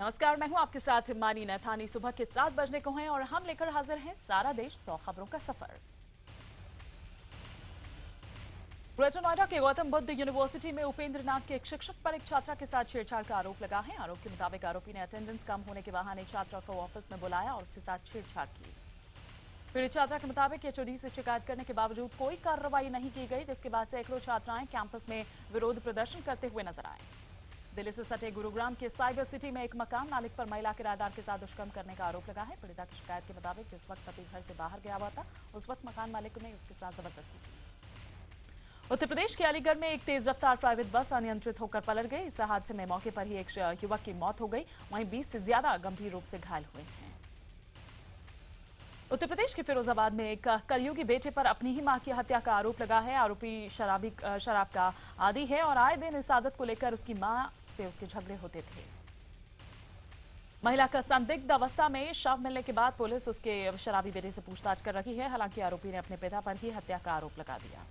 नमस्कार, मैं हूं आपके साथ मानी नैथानी। सुबह के 7 बजने को हैं और हम लेकर हाजिर हैं सारा देश 100 खबरों का सफर। ग्रेटर नोएडा के गौतम बुद्ध यूनिवर्सिटी में उपेंद्र नाथ के एक शिक्षक पर एक छात्रा के साथ छेड़छाड़ का आरोप लगा है। आरोप के मुताबिक आरोपी ने अटेंडेंस कम होने के बहाने छात्रा को ऑफिस में बुलाया और उसके साथ छेड़छाड़ की। पीड़ित छात्रा के मुताबिक एचओडी से शिकायत करने के बावजूद कोई कार्रवाई नहीं की गई, जिसके बाद सैकड़ों छात्राएं कैंपस में विरोध प्रदर्शन करते हुए नजर आए। दिल्ली से सटे गुरुग्राम के साइबर सिटी में एक मकान मालिक पर महिला किराएदार के साथ दुष्कर्म करने का आरोप लगा है। पीड़िता की शिकायत के मुताबिक जिस वक्त पति घर से बाहर गया हुआ था, उस वक्त मकान मालिक ने उसके साथ जबरदस्ती की। उत्तर प्रदेश के अलीगढ़ में एक तेज रफ्तार प्राइवेट बस अनियंत्रित होकर पलट गई। इस हादसे में मौके पर ही एक युवक की मौत हो गई, वहीं 20 से ज्यादा गंभीर रूप से घायल हुए हैं। उत्तर प्रदेश के फिरोजाबाद में एक कलयुगी बेटे पर अपनी ही मां की हत्या का आरोप लगा है। आरोपी शराब का आदी है और आए दिन इस आदत को लेकर उसकी मां से उसके झगड़े होते थे। महिला का संदिग्ध अवस्था में शव मिलने के बाद पुलिस उसके शराबी बेटे से पूछताछ कर रही है। हालांकि आरोपी ने अपने पिता पर ही हत्या का आरोप लगा दिया।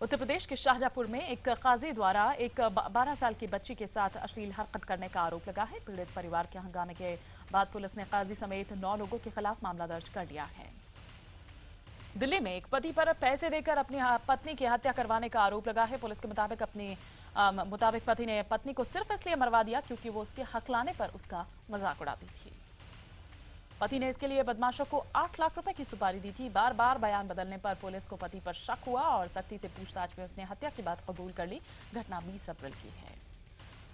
उत्तर प्रदेश के शाहजहांपुर में एक काजी द्वारा एक 12 साल की बच्ची के साथ अश्लील हरकत करने का आरोप लगा है। पीड़ित परिवार के हंगामे के बाद पुलिस ने काजी समेत 9 लोगों के खिलाफ मामला दर्ज कर लिया है। दिल्ली में एक पति पर पैसे देकर अपनी पत्नी की हत्या करवाने का आरोप लगा है। पुलिस के मुताबिक पति ने पत्नी को सिर्फ इसलिए मरवा दिया क्योंकि वो उसके हकलाने पर उसका मजाक उड़ाती थी। पति ने इसके लिए बदमाशों को 8 लाख रुपए की सुपारी दी थी। बार बार बयान बदलने पर पुलिस को पति पर शक हुआ और सख्ती से पूछताछ में उसने हत्या की बात कबूल कर ली। घटना 20 अप्रैल की है।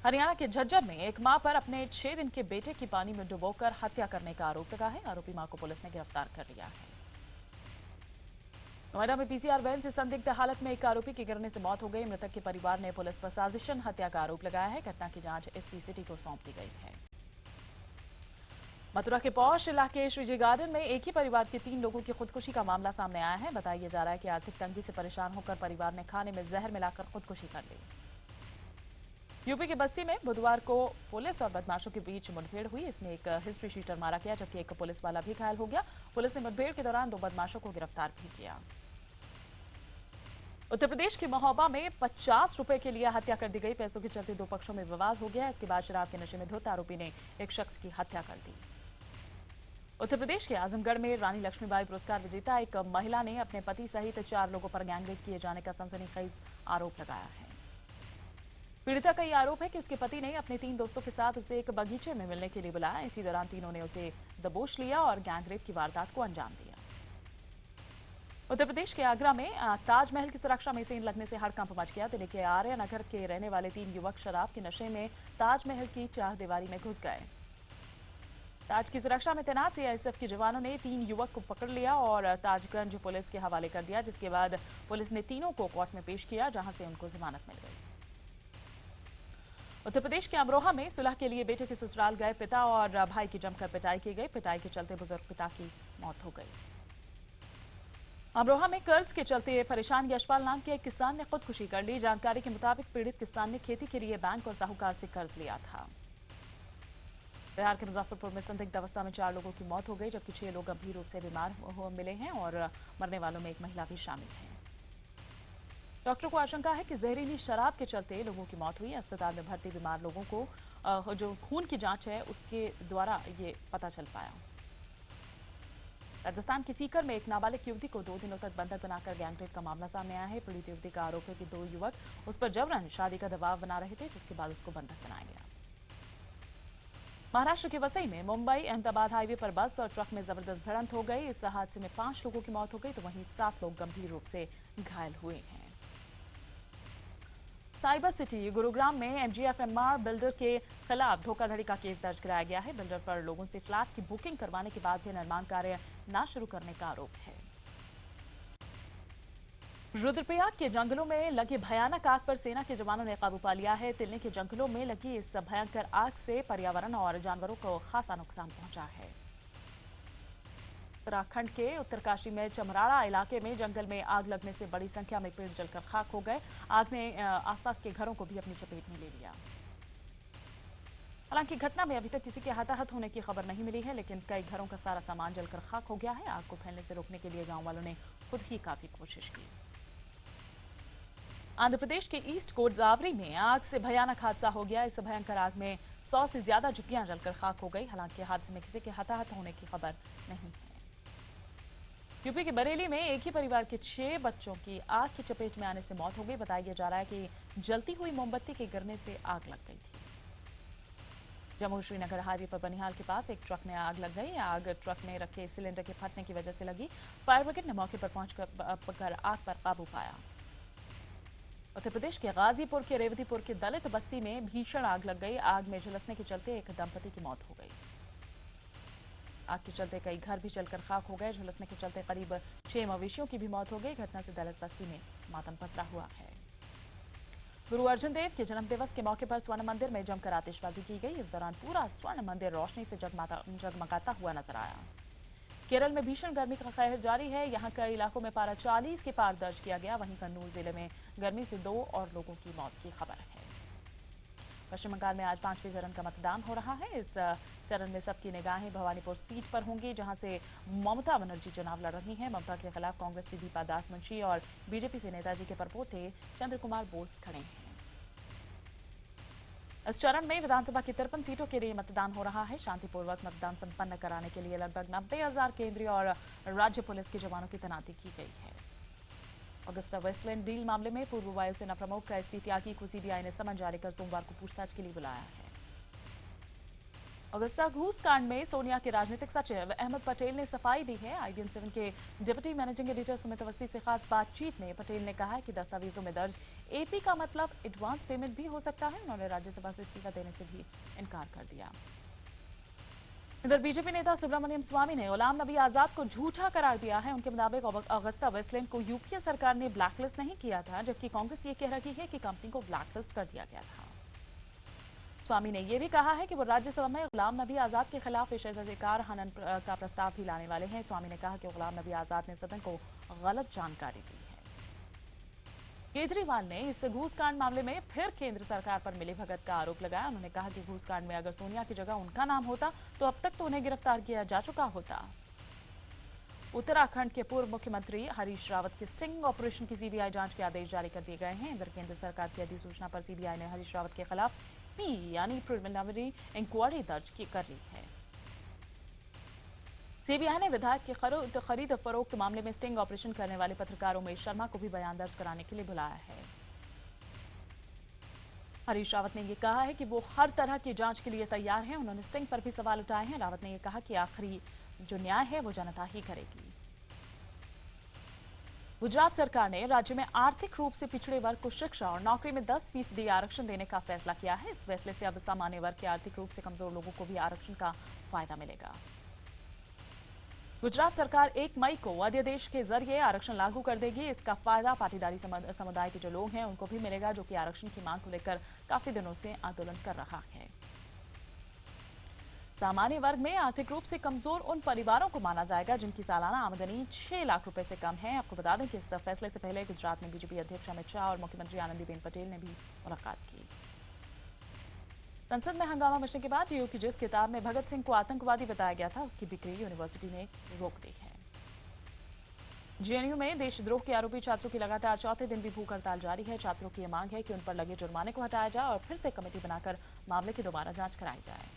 हरियाणा के झज्जर में एक मां पर अपने 6 दिन के बेटे की पानी में डुबोकर हत्या करने का आरोप लगा है। आरोपी मां को पुलिस ने गिरफ्तार कर लिया है। नोएडा में पीसीआर वैन से संदिग्ध हालत में एक आरोपी की गिरने से मौत हो गई। मृतक के परिवार ने पुलिस पर साजिशन हत्या का आरोप लगाया है। घटना की जांच एसपी सिटी को सौंप दी गई है। मथुरा के पौष इलाके श्रीजी गार्डन में एक ही परिवार के 3 लोगों की खुदकुशी का मामला सामने आया है। बताया जा रहा है कि आर्थिक तंगी से परेशान होकर परिवार ने खाने में जहर मिलाकर खुदकुशी कर ली। यूपी के बस्ती में बुधवार को पुलिस और बदमाशों के बीच मुठभेड़ हुई। इसमें एक हिस्ट्री शीटर मारा गया, जबकि एक पुलिस वाला भी घायल हो गया। पुलिस ने मुठभेड़ के दौरान 2 बदमाशों को गिरफ्तार भी किया। उत्तर प्रदेश के महोबा में 50 रुपए के लिए हत्या कर दी गई। पैसों के चलते 2 पक्षों में विवाद हो गया। इसके बाद शराब के नशे में धुत आरोपी ने एक शख्स की हत्या कर दी। उत्तर प्रदेश के आजमगढ़ में रानी लक्ष्मीबाई पुरस्कार विजेता एक महिला ने अपने पति सहित 4 लोगों पर गैंगरेप किए जाने का सनसनीखेज आरोप लगाया है। पीड़िता का यह आरोप है कि उसके पति ने अपने 3 दोस्तों के साथ उसे एक बगीचे में मिलने के लिए बुलाया। इसी दौरान तीनों ने उसे दबोच लिया और गैंगरेप की वारदात को अंजाम दिया। उत्तर प्रदेश के आगरा में ताजमहल की सुरक्षा में सेंध लगने से हड़कंप मच गया। दिल्ली के आर्य नगर के रहने वाले 3 युवक शराब के नशे में ताजमहल की चारदीवारी में घुस गए। ताज की सुरक्षा में तैनात सीआईएसएफ के जवानों ने 3 युवक को पकड़ लिया और ताजगंज पुलिस के हवाले कर दिया, जिसके बाद पुलिस ने तीनों को कोर्ट में पेश किया, जहां से उनको जमानत मिल गई। उत्तर प्रदेश के अमरोहा में सुलह के लिए बेटे के ससुराल गए पिता और भाई की जमकर पिटाई की गई। पिटाई के चलते बुजुर्ग पिता की मौत हो गई। अमरोहा में कर्ज के चलते परेशान यशपाल नाम के एक किसान ने खुदकुशी कर ली। जानकारी के मुताबिक पीड़ित किसान ने खेती के लिए बैंक और साहूकार से कर्ज लिया था। बिहार के मुजफ्फरपुर में संदिग्ध अवस्था में 4 लोगों की मौत हो गई, जबकि 6 लोग गंभीर रूप से बीमार मिले हैं और मरने वालों में एक महिला भी शामिल है। डॉक्टर को आशंका है कि जहरीली शराब के चलते लोगों की मौत हुई। अस्पताल में भर्ती बीमार लोगों को जो खून की जांच है उसके द्वारा ये पता चल पाया। राजस्थान के सीकर में एक नाबालिग युवती को 2 दिनों तक बंधक बनाकर गैंगरेप का मामला सामने आया है। पीड़ित युवती का आरोप है कि 2 युवक उस पर जबरन शादी का दबाव बना रहे थे, जिसके बाद उसको बंधक बनाया गया। महाराष्ट्र के वसई में मुंबई अहमदाबाद हाईवे पर बस और ट्रक में जबरदस्त भिड़ंत हो गई। इस हादसे में 5 लोगों की मौत हो गई, तो वहीं 7 लोग गंभीर रूप से घायल हुए हैं। साइबर सिटी गुरुग्राम में एमजीएफएमआर बिल्डर के खिलाफ धोखाधड़ी का केस दर्ज कराया गया है। बिल्डर पर लोगों से फ्लैट की बुकिंग करवाने के बाद भी निर्माण कार्य न शुरू करने का आरोप है। रुद्रप्रयाग के जंगलों में लगी भयानक आग पर सेना के जवानों ने काबू पा लिया है। तिलने के जंगलों में लगी इस भयंकर आग से पर्यावरण और जानवरों को खासा नुकसान पहुंचा है। उत्तराखंड के उत्तरकाशी में चमराड़ा इलाके में जंगल में आग लगने से बड़ी संख्या में पेड़ जलकर खाक हो गए। आग ने आसपास के घरों को भी अपनी चपेट में ले लिया। हालांकि घटना में अभी तक किसी के हताहत होने की खबर नहीं मिली है, लेकिन कई घरों का सारा सामान जलकर खाक हो गया है। आग को फैलने से रोकने के लिए गांव वालों ने खुद ही काफी कोशिश की। आंध्र प्रदेश के ईस्ट गोदावरी में आग से भयानक हादसा हो गया। इस भयंकर आग में 100 से ज्यादा झुग्गियां जलकर खाक हो गई। हालांकि हादसे में किसी के हताहत होने की खबर नहीं है। यूपी के बरेली में एक ही परिवार के 6 बच्चों की आग की चपेट में आने से मौत हो गई। बताया जा रहा है कि जलती हुई मोमबत्ती के गिरने से आग लग गई थी। जम्मू श्रीनगर हाईवे पर बनिहाल के पास एक ट्रक में आग लग गई। आग ट्रक में रखे सिलेंडर के फटने की वजह से लगी। फायर ब्रिगेड ने मौके पर पहुंचकर आग पर काबू पाया। उत्तर प्रदेश के गाजीपुर के रेवतीपुर के दलित बस्ती में भीषण आग लग गई। आग में झुलसने के चलते एक दंपति की मौत हो गई। आग के चलते कई घर भी जलकर खाक हो गए। झुलसने के चलते करीब 6 मवेशियों की भी मौत हो गई। घटना से दलित बस्ती में मातम पसरा हुआ है। गुरु अर्जुन देव के जन्म दिवस के मौके पर स्वर्ण मंदिर में जमकर आतिशबाजी की गई। इस दौरान पूरा स्वर्ण मंदिर रोशनी से जगमगाता हुआ नजर आया। केरल में भीषण गर्मी का कहर जारी है। यहां कई इलाकों में पारा 40 के पार दर्ज किया गया। वहीं कन्नूर जिले में गर्मी से 2 और लोगों की मौत की खबर है। पश्चिम बंगाल में आज 5वें चरण का मतदान हो रहा है। इस चरण में सबकी निगाहें भवानीपुर सीट पर होंगी, जहां से ममता बनर्जी चुनाव लड़ रही हैं। ममता के खिलाफ कांग्रेस से दीपा दास मुंशी और बीजेपी से नेताजी के परपोते चंद्र कुमार बोस खड़े हैं। इस चरण में विधानसभा की 53 सीटों के लिए मतदान हो रहा है। शांतिपूर्वक मतदान संपन्न कराने के लिए लगभग 90,000 केंद्रीय और राज्य पुलिस के जवानों की तैनाती की गई है। अगस्ता वेस्टलैंड डील मामले में पूर्व वायुसेना प्रमुख एसपी त्यागी को सीबीआई ने समन जारी कर सोमवार को पूछताछ के लिए बुलाया है। अगस्ता घूस कांड में सोनिया के राजनीतिक सचिव अहमद पटेल ने सफाई दी है। IBN 7 के deputy managing editor Sumit Awasthi से खास बातचीत में पटेल ने कहा कि दस्तावेजों में दर्ज AP का मतलब एडवांस पेमेंट भी हो सकता है। उन्होंने राज्यसभा से इस्तीफा देने से भी इनकार कर दिया। इधर बीजेपी नेता सुब्रमण्यम स्वामी ने गुलाम नबी आजाद को झूठा करार दिया है। उनके मुताबिक अगस्ता वेस्टलैंड को यूपीए सरकार ने ब्लैकलिस्ट नहीं किया था, जबकि कांग्रेस ये कह रही है कि कंपनी को ब्लैकलिस्ट कर दिया गया था। स्वामी ने यह भी कहा है कि वो राज्यसभा में गुलाम नबी आजाद के खिलाफ विशेषाधिकार हनन का प्रस्ताव भी लाने वाले हैं। स्वामी ने कहा कि गुलाम नबी आजाद ने सदन को गलत जानकारी दी है। केजरीवाल ने इस घूसकांड मामले में फिर केंद्र सरकार पर मिलीभगत का आरोप लगाया। उन्होंने कहा कि घूसकांड में अगर सोनिया की जगह उनका नाम होता तो अब तक तो उन्हें गिरफ्तार किया जा चुका होता। उत्तराखंड के पूर्व मुख्यमंत्री हरीश रावत के स्टिंग ऑपरेशन की सीबीआई जांच के आदेश जारी कर दिए गए हैं। इधर केंद्र सरकार की अधिसूचना पर सीबीआई ने हरीश रावत के खिलाफ यानी प्रिलिमिनरी इंक्वायरी दर्ज कर ली है। सीबीआई ने विधायक के खरीद फरोख्त मामले में स्टिंग ऑपरेशन करने वाले पत्रकार उमेश शर्मा को भी बयान दर्ज कराने के लिए बुलाया है। हरीश रावत ने यह कहा है कि वो हर तरह की जांच के लिए तैयार हैं। उन्होंने स्टिंग पर भी सवाल उठाए हैं। रावत ने यह कहा कि आखिरी जो न्याय है वो जनता ही करेगी। गुजरात सरकार ने राज्य में आर्थिक रूप से पिछड़े वर्ग को शिक्षा और नौकरी में 10% आरक्षण देने का फैसला किया है। इस फैसले से अब सामान्य वर्ग के आर्थिक रूप से कमजोर लोगों को भी आरक्षण का फायदा मिलेगा। गुजरात सरकार 1 मई को अध्यादेश के जरिए आरक्षण लागू कर देगी। इसका फायदा पाटीदारी समुदाय के जो लोग हैं उनको भी मिलेगा, जो कि आरक्षण की मांग को लेकर काफी दिनों से आंदोलन कर रहा है। सामान्य वर्ग में आर्थिक रूप से कमजोर उन परिवारों को माना जाएगा जिनकी सालाना आमदनी 6 लाख रुपए से कम है। आपको बता दें कि इस फैसले से पहले गुजरात में बीजेपी अध्यक्ष अमित शाह और मुख्यमंत्री आनंदीबेन पटेल ने भी मुलाकात की। संसद में हंगामा मचने के बाद DU की जिस किताब में भगत सिंह को आतंकवादी बताया गया था उसकी बिक्री यूनिवर्सिटी ने रोक दी है। JNU में देशद्रोह के आरोपी छात्रों की लगातार चौथे दिन भी भूख हड़ताल जारी है। छात्रों की यह मांग है कि उन पर लगे जुर्माने को हटाया जाए और फिर से कमेटी बनाकर मामले की दोबारा जांच कराई जाए।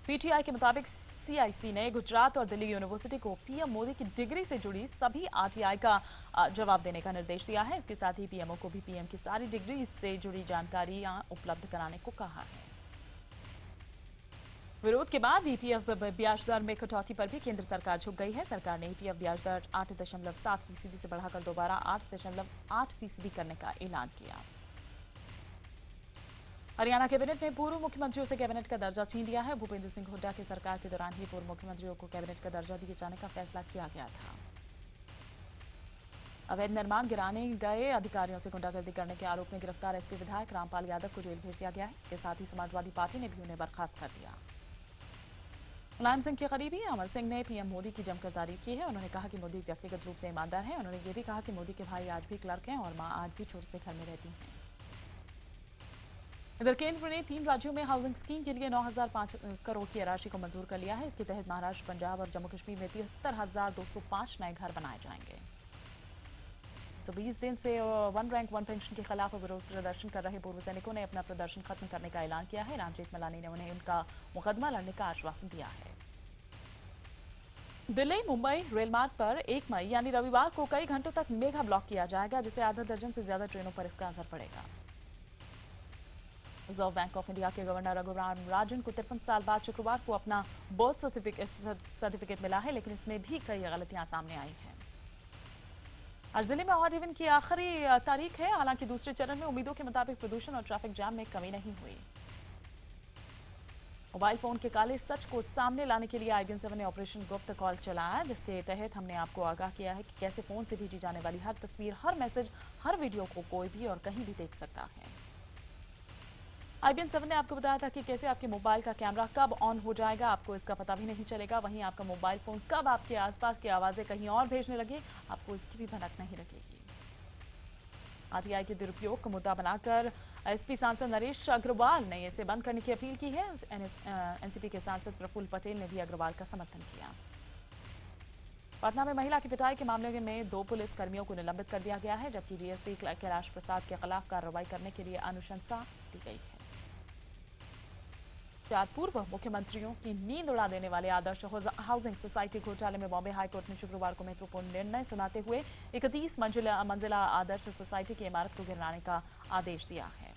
PTI के मुताबिक CIC ने गुजरात और दिल्ली यूनिवर्सिटी को PM मोदी की डिग्री से जुड़ी सभी RTI का जवाब देने का निर्देश दिया है। इसके साथ ही PMO को भी PM की सारी डिग्री से जुड़ी जानकारियां उपलब्ध कराने को कहा है। विरोध के बाद EPF ब्याज दर में कटौती पर भी केंद्र सरकार झुक गई है। सरकार ने EPF ब्याज दर 8.7% से बढ़ाकर दोबारा 8.8% करने का ऐलान किया। हरियाणा कैबिनेट ने पूर्व मुख्यमंत्रियों से कैबिनेट का दर्जा छीन लिया है। भूपेंद्र सिंह हुड्डा की सरकार के दौरान ही पूर्व मुख्यमंत्रियों को कैबिनेट का दर्जा दिए जाने का फैसला किया गया था। अवैध निर्माण गिराने गए अधिकारियों से गुंडागर्दी करने के आरोप में गिरफ्तार SP विधायक रामपाल यादव को जेल भेज दिया गया है। इसके साथ ही समाजवादी पार्टी ने भी उन्हें बर्खास्त कर दिया। मुलायम सिंह के करीबी अमर सिंह ने PM मोदी की जमकर तारीफ की है। उन्होंने कहा कि मोदी व्यक्तिगत रूप से ईमानदार हैं। उन्होंने ये भी कहा कि मोदी के भाई आज भी क्लर्क हैं और मां आज भी छोटे से घर में रहती हैं। इधर केंद्र ने 3 राज्यों में हाउसिंग स्कीम के लिए 9,005 करोड़ की राशि को मंजूर कर लिया है। इसके तहत महाराष्ट्र, पंजाब और जम्मू कश्मीर में 73,205 नए घर बनाए जाएंगे। तो 20 दिन से वन रैंक वन पेंशन के खिलाफ विरोध प्रदर्शन कर रहे पूर्व सैनिकों ने अपना प्रदर्शन खत्म करने का ऐलान किया है। राम जेठमलानी ने उन्हें उनका मुकदमा लड़ने का आश्वासन दिया है। दिल्ली मुंबई रेलमार्ग पर 1 मई यानी रविवार को कई घंटों तक मेगा ब्लॉक किया जाएगा, जिससे आधा दर्जन से ज्यादा ट्रेनों पर इसका असर पड़ेगा। रिजर्व बैंक ऑफ इंडिया के गवर्नर रघुराम राजन को 53 साल बाद शुक्रवार को अपना बर्थ सर्टिफिकेट मिला है, लेकिन इसमें भी कई गलतियां सामने आई हैं। आज दिल्ली में ऑड इवन की आखिरी तारीख है। हालांकि दूसरे चरण में उम्मीदों के मुताबिक प्रदूषण और ट्रैफिक जाम में कमी नहीं हुई। मोबाइल फोन के काले सच को सामने लाने के लिए IBN 7 ने ऑपरेशन गुप्त कॉल चलाया, जिसके तहत हमने आपको आगाह किया है कि कैसे फोन से भेजी जाने वाली हर तस्वीर, हर मैसेज, हर वीडियो को कोई भी और कहीं भी देख सकता है। IBN 7 ने आपको बताया था कि कैसे आपके मोबाइल का कैमरा कब ऑन हो जाएगा, आपको इसका पता भी नहीं चलेगा। वहीं आपका मोबाइल फोन कब आपके आसपास की आवाजें कहीं और भेजने लगे, आपको इसकी भी भनक नहीं लगेगी। RTI के दुरुपयोग को मुद्दा बनाकर SP सांसद नरेश अग्रवाल ने इसे बंद करने की अपील की है। NCP के सांसद प्रफुल्ल पटेल ने भी अग्रवाल का समर्थन किया। पटना में महिला की पिटाई के मामले में 2 पुलिस कर्मियों को निलंबित कर दिया गया है, जबकि DSP कैलाश प्रसाद के खिलाफ कार्रवाई करने के लिए अनुशंसा दी गई है। 4 पूर्व मुख्यमंत्रियों की नींद उड़ा देने वाले आदर्श हाउसिंग सोसाइटी घोटाले में बॉम्बे हाईकोर्ट ने शुक्रवार को महत्वपूर्ण निर्णय सुनाते हुए 31 मंजिला आदर्श सोसाइटी की इमारत को गिराने का आदेश दिया है।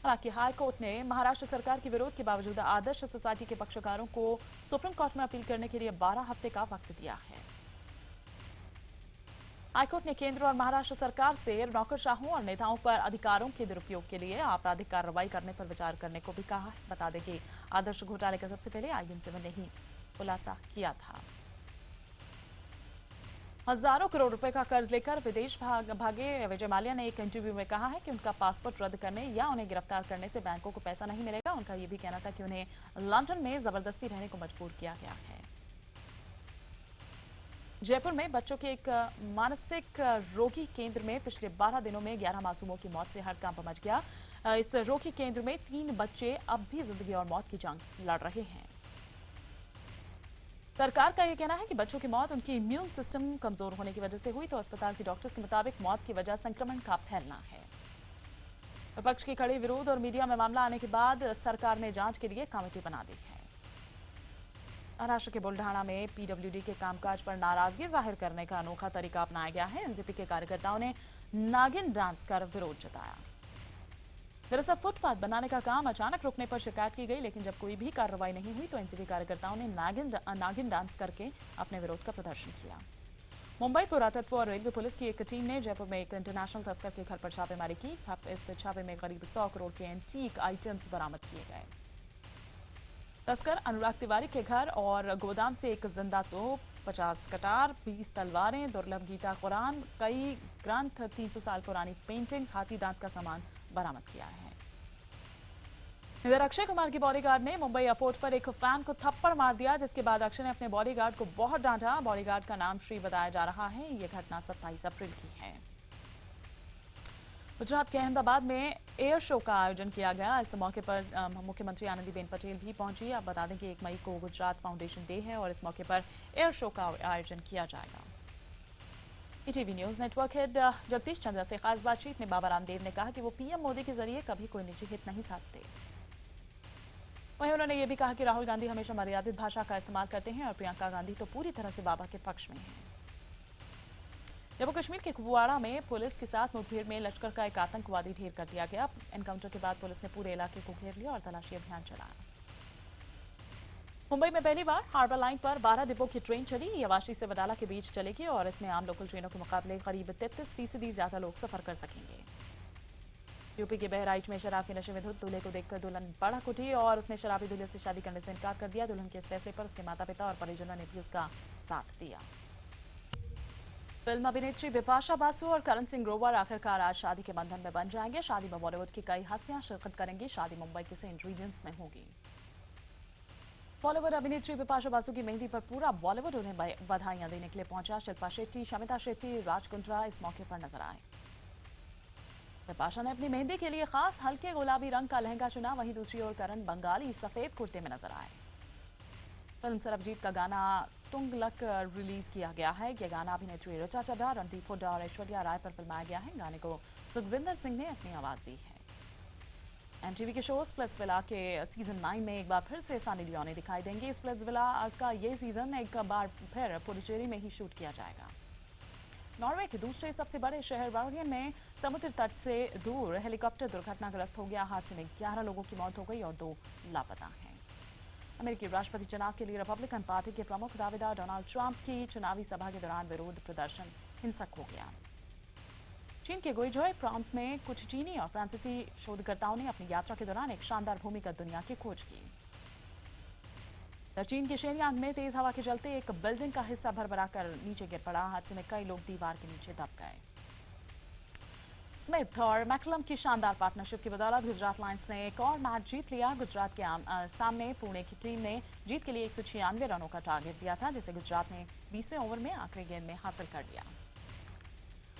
हालांकि हाईकोर्ट ने महाराष्ट्र सरकार के विरोध के बावजूद आदर्श सोसाइटी के पक्षकारों को सुप्रीम कोर्ट में अपील करने के लिए 12 हफ्ते का वक्त दिया है। हाईकोर्ट ने केंद्र और महाराष्ट्र सरकार से नौकरशाहों और नेताओं पर अधिकारों के दुरुपयोग के लिए आपराधिक कार्रवाई करने पर विचार करने को भी कहा है। बता दें कि आदर्श घोटाले का सबसे पहले IBN 7 ने ही खुलासा किया था। हजारों करोड़ रुपए का कर्ज लेकर विदेश भागे विजय माल्या ने एक इंटरव्यू में कहा है कि उनका पासपोर्ट रद्द करने या उन्हें गिरफ्तार करने से बैंकों को पैसा नहीं मिलेगा। उनका यह भी कहना था कि उन्हें लंदन में जबरदस्ती रहने को मजबूर किया गया है। जयपुर में बच्चों के एक मानसिक रोगी केंद्र में पिछले 12 दिनों में 11 मासूमों की मौत से हड़कंप मच गया। इस रोगी केंद्र में 3 बच्चे अब भी जिंदगी और मौत की जंग लड़ रहे हैं। सरकार का यह कहना है कि बच्चों की मौत उनकी इम्यून सिस्टम कमजोर होने की वजह से हुई, तो अस्पताल के डॉक्टर्स के मुताबिक मौत की वजह संक्रमण का फैलना है। विपक्ष की कड़े विरोध और मीडिया में मामला आने के बाद सरकार ने जांच के लिए कमेटी बना दी है। महाराष्ट्र के बुल्ढाना में PWD के कामकाज पर नाराजगी जाहिर करने का अनोखा तरीका अपनाया गया है। NCP के कार्यकर्ताओं ने नागिन डांस कर विरोध जताया। दरअसल फुटपाथ बनाने का काम अचानक रुकने पर शिकायत की गई, लेकिन जब कोई भी कार्रवाई नहीं हुई तो NCP कार्यकर्ताओं ने नागिन डांस करके अपने विरोध का प्रदर्शन किया। मुंबई पुरातत्व और रेलवे पुलिस की एक टीम ने जयपुर में एक इंटरनेशनल तस्कर के घर पर छापेमारी की। इस छापे में करीब 100 करोड़ के एंटीक आइटम्स बरामद किए गए। तस्कर अनुराग तिवारी के घर और गोदाम से एक जिंदा तोप, 50 कटार, 20 तलवारें, दुर्लभ गीता कुरान, कई ग्रंथ, 300 साल पुरानी पेंटिंग्स, हाथी दांत का सामान बरामद किया है। इधर अक्षय कुमार के बॉडीगार्ड ने मुंबई एयरपोर्ट पर एक फैन को थप्पड़ मार दिया, जिसके बाद अक्षय ने अपने बॉडीगार्ड को बहुत डांटा। बॉडीगार्ड का नाम श्री बताया जा रहा है। यह घटना 27 अप्रैल की है। गुजरात के अहमदाबाद में एयर शो का आयोजन किया गया। इस मौके पर मुख्यमंत्री आनंदीबेन पटेल भी पहुंची। आप बता दें कि 1 मई को गुजरात फाउंडेशन डे है और इस मौके पर एयर शो का आयोजन किया जाएगा। ETV news network head Jagdish Chandra से खास बातचीत में बाबा रामदेव ने कहा कि वो PM मोदी के जरिए कभी कोई निजी हित नहीं साधते। वहीं उन्होंने ये भी कहा कि राहुल गांधी हमेशा मर्यादित भाषा का इस्तेमाल करते हैं और प्रियंका गांधी तो पूरी तरह से बाबा के पक्ष में हैं। जम्मू कश्मीर के कुपवाड़ा में पुलिस के साथ मुठभेड़ में लश्कर का एक आतंकवादी ढेर कर दिया गया। एनकाउंटर के बाद पुलिस ने पूरे इलाके को घेर लिया और तलाशी अभियान चलाया। मुंबई में पहली बार हार्बर लाइन पर 12 डिब्बों की ट्रेन चली। ये वाशी से वडाला के बीच चलेगी और इसमें आम लोकल ट्रेनों के मुकाबले करीब 33% ज्यादा लोग सफर कर सकेंगे। यूपी के बहराइच में शराब के नशे में धुत दूल्हे को देखकर दुल्हन भड़क उठी और उसने शराबी दूल्हे से शादी करने से इनकार कर दिया। दुल्हन के इस फैसले पर उसके माता पिता और परिजनों ने भी उसका साथ दिया। फिल्म अभिनेत्री बिपाशा बासु और करण सिंह ग्रोवर आखिरकार आज शादी के बंधन में बन जाएंगे। शादी में बॉलीवुड की कई हस्तियां शिरकत करेंगी। शादी मुंबई के सेंट रीजेंस में होगी। बॉलीवुड अभिनेत्री बिपाशा बासु की मेहंदी पर पूरा बॉलीवुड उन्हें बधाइयां देने के लिए पहुंचा। शिल्पा शेट्टी, शमिता शेट्टी, राज कुंद्रा इस मौके पर नजर आए। बिपाशा ने अपनी मेहंदी के लिए खास हल्के गुलाबी रंग का लहंगा चुना। वहीं दूसरी ओर करण बंगाली सफेद कुर्ते में नजर आए। फिल्म सरबजीत का गाना तुंगलक रिलीज किया गया है। यह गाना अभिनेत्री ऋचा चड्ढा, रणदीप हुड्डा और ऐश्वर्या राय पर फिल्माया गया है। गाने को सुखविंदर सिंह ने अपनी आवाज दी है। एमटीवी के शो स्प्लिट्सविला के सीजन 9 में एक बार फिर से सनी लियोनी दिखाई देंगे। स्प्लिट्सविला का ये सीजन एक बार फिर पुडुचेरी में ही शूट किया जाएगा। नॉर्वे के दूसरे सबसे बड़े शहर बर्गेन में समुद्र तट से दूर हेलीकॉप्टर दुर्घटनाग्रस्त हो गया। हादसे में 11 लोगों की मौत हो गई और 2 लापता हैं। अमेरिकी राष्ट्रपति चुनाव के लिए रिपब्लिकन पार्टी के प्रमुख दावेदार डोनाल्ड ट्रंप की चुनावी सभा के दौरान विरोध प्रदर्शन हिंसक हो गया। चीन के गुइझोई प्रांत में कुछ चीनी और फ्रांसीसी शोधकर्ताओं ने अपनी यात्रा के दौरान एक शानदार भूमिगत दुनिया की खोज की। चीन के शेनयांग में तेज हवा के चलते एक बिल्डिंग का हिस्सा भरभरा कर नीचे गिर पड़ा। हादसे में कई लोग दीवार के नीचे दब गए। स्मिथ और मैकलम की शानदार पार्टनरशिप की बदौलत गुजरात लायंस ने एक और मैच जीत लिया। गुजरात के सामने पुणे की टीम ने जीत के लिए 196 रनों का टारगेट दिया था, जिसे गुजरात ने 20वें ओवर में आखिरी गेंद में हासिल कर लिया।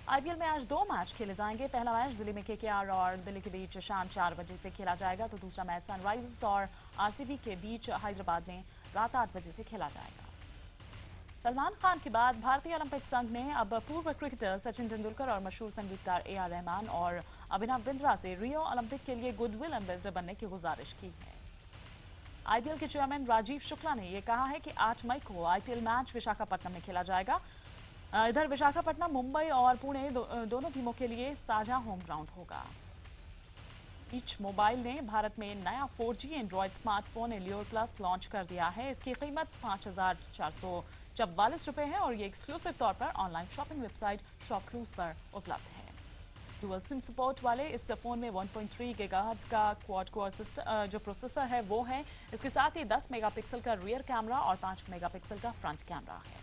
आईपीएल में आज 2 मैच खेले जाएंगे। पहला मैच दिल्ली में केकेआर और दिल्ली के बीच शाम 4 बजे से खेला जाएगा, तो दूसरा मैच सनराइजर्स और आरसीबी के बीच हैदराबाद में रात 8 बजे से खेला जाएगा। सलमान खान के बाद भारतीय ओलंपिक संघ ने अब पूर्व क्रिकेटर सचिन तेंदुलकर और मशहूर संगीतकार ए आर रहमान और अभिनव बिंद्रा से रियो ओलंपिक के लिए गुडविल एम्बेसडर बनने की गुजारिश की है। आईपीएल के चेयरमैन राजीव शुक्ला ने यह कहा है कि 8 मई को आईपीएल मैच विशाखापट्टनम में खेला जाएगा। इधर विशाखापट्टनम, मुंबई और पुणे दोनों टीमों के लिए साझा होम ग्राउंड होगा। ईच मोबाइल ने भारत में नया 4G Android smartphone allure plus launch कर दिया है। इसकी कीमत 5,444 रुपये है और ये एक्सक्लूसिव तौर पर ऑनलाइन शॉपिंग वेबसाइट शॉपक्लूज पर उपलब्ध है। डुअल सिम सपोर्ट वाले इस फोन में 1.3 गीगाहर्ट्ज का क्वाड कोर जो प्रोसेसर है वो है। इसके साथ ही 10 मेगापिक्सल का रियर कैमरा और 5 मेगापिक्सल का फ्रंट कैमरा है।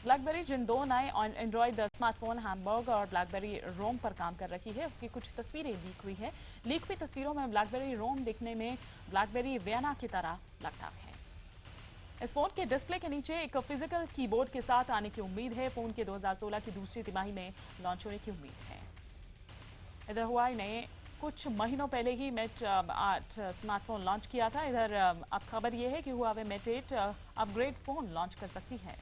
ब्लैकबेरी जिन 2 नए एंड्रॉयड स्मार्टफोन हैमबर्ग और ब्लैकबेरी रोम पर काम कर रही है, उसकी कुछ तस्वीरें लीक हुई है। लीक हुई तस्वीरों में ब्लैकबेरी रोम दिखने में ब्लैकबेरी वियना की तरह लगता है। इस फोन के डिस्प्ले के नीचे एक फिजिकल कीबोर्ड के साथ आने की उम्मीद है। फोन के 2016 की दूसरी तिमाही में लॉन्च होने की उम्मीद है। इधर हुआई ने कुछ महीनों पहले ही मेट 8 स्मार्टफोन लॉन्च किया था। इधर अब खबर यह है कि Huawei Mate 8 upgrade phone launch कर सकती है।